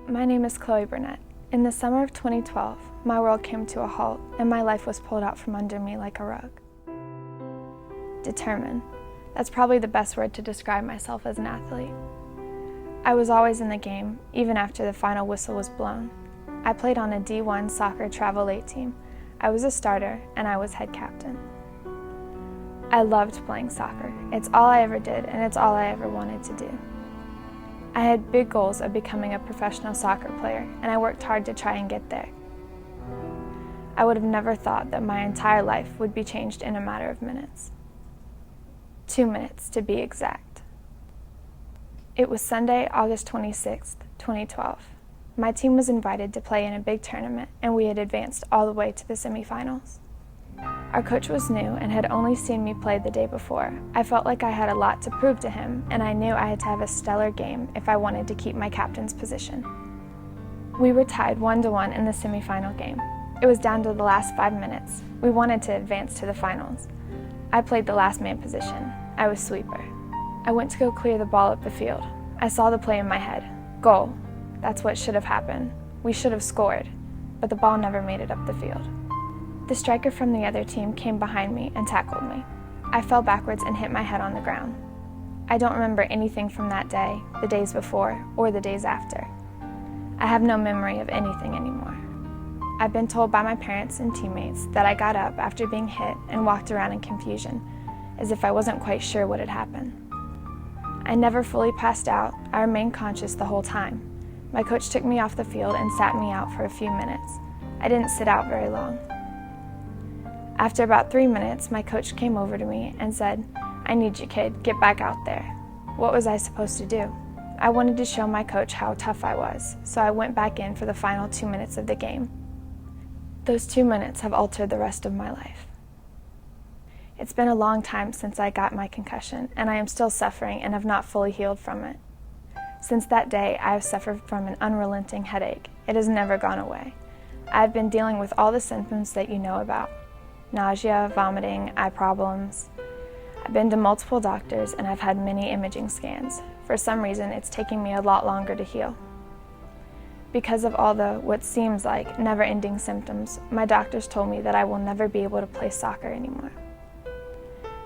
My name is Chloe Burnett. In the summer of 2012, my world came to a halt and my life was pulled out from under me like a rug. Determined. That's probably the best word to describe myself as an athlete. I was always in the game, even after the final whistle was blown. I played on a D1 soccer travel aid team. I was a starter and I was head captain. I loved playing soccer. It's all I ever did and it's all I ever wanted to do. I had big goals of becoming a professional soccer player, and I worked hard to try and get there. I would have never thought that my entire life would be changed in a matter of minutes. 2 minutes, to be exact. It was Sunday, August 26th, 2012. My team was invited to play in a big tournament, and we had advanced all the way to the semifinals. Our coach was new and had only seen me play the day before. I felt like I had a lot to prove to him, and I knew I had to have a stellar game if I wanted to keep my captain's position. We were tied 1-1 in the semifinal game. It was down to the last 5 minutes. We wanted to advance to the finals. I played the last man position. I was sweeper. I went to go clear the ball up the field. I saw the play in my head. Goal. That's what should have happened. We should have scored, but the ball never made it up the field. The striker from the other team came behind me and tackled me. I fell backwards and hit my head on the ground. I don't remember anything from that day, the days before, or the days after. I have no memory of anything anymore. I've been told by my parents and teammates that I got up after being hit and walked around in confusion, as if I wasn't quite sure what had happened. I never fully passed out. I remained conscious the whole time. My coach took me off the field and sat me out for a few minutes. I didn't sit out very long. After about 3 minutes, my coach came over to me and said, "I need you, kid. Get back out there." What was I supposed to do? I wanted to show my coach how tough I was, so I went back in for the final 2 minutes of the game. Those 2 minutes have altered the rest of my life. It's been a long time since I got my concussion, and I am still suffering and have not fully healed from it. Since that day, I have suffered from an unrelenting headache. It has never gone away. I have been dealing with all the symptoms that you know about. Nausea, vomiting, eye problems. I've been to multiple doctors and I've had many imaging scans. For some reason, it's taking me a lot longer to heal. Because of all the, what seems like, never-ending symptoms, my doctors told me that I will never be able to play soccer anymore.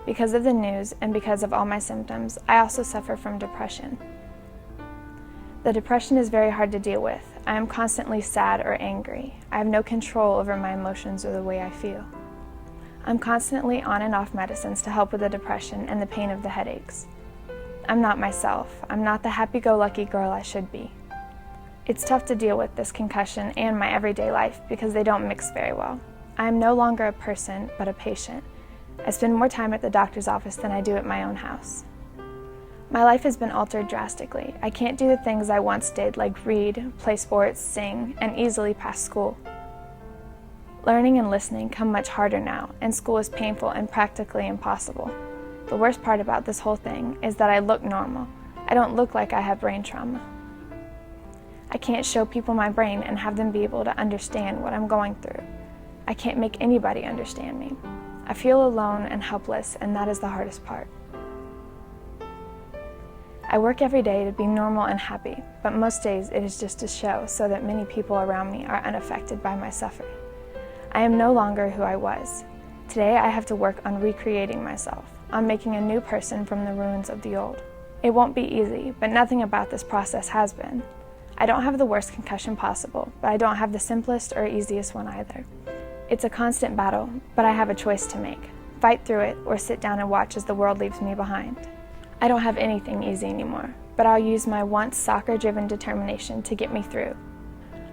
Because of the news and because of all my symptoms, I also suffer from depression. The depression is very hard to deal with. I am constantly sad or angry. I have no control over my emotions or the way I feel. I'm constantly on and off medicines to help with the depression and the pain of the headaches. I'm not myself. I'm not the happy-go-lucky girl I should be. It's tough to deal with this concussion and my everyday life because they don't mix very well. I am no longer a person, but a patient. I spend more time at the doctor's office than I do at my own house. My life has been altered drastically. I can't do the things I once did, like read, play sports, sing, and easily pass school. Learning and listening come much harder now, and school is painful and practically impossible. The worst part about this whole thing is that I look normal. I don't look like I have brain trauma. I can't show people my brain and have them be able to understand what I'm going through. I can't make anybody understand me. I feel alone and helpless, and that is the hardest part. I work every day to be normal and happy, but most days it is just a show so that many people around me are unaffected by my suffering. I am no longer who I was. Today I have to work on recreating myself, on making a new person from the ruins of the old. It won't be easy, but nothing about this process has been. I don't have the worst concussion possible, but I don't have the simplest or easiest one either. It's a constant battle, but I have a choice to make. Fight through it or sit down and watch as the world leaves me behind. I don't have anything easy anymore, but I'll use my once soccer-driven determination to get me through.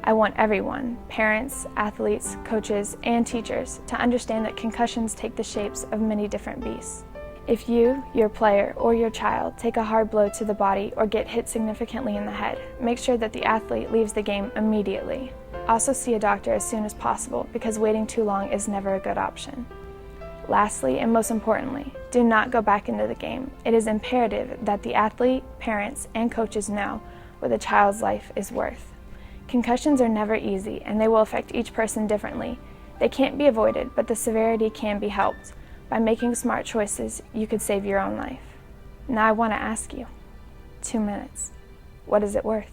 I want everyone, parents, athletes, coaches, and teachers, to understand that concussions take the shapes of many different beasts. If you, your player, or your child take a hard blow to the body or get hit significantly in the head, make sure that the athlete leaves the game immediately. Also see a doctor as soon as possible because waiting too long is never a good option. Lastly, and most importantly, do not go back into the game. It is imperative that the athlete, parents, and coaches know what a child's life is worth. Concussions are never easy, and they will affect each person differently. They can't be avoided, but the severity can be helped. By making smart choices, you could save your own life. Now I want to ask you, 2 minutes, what is it worth?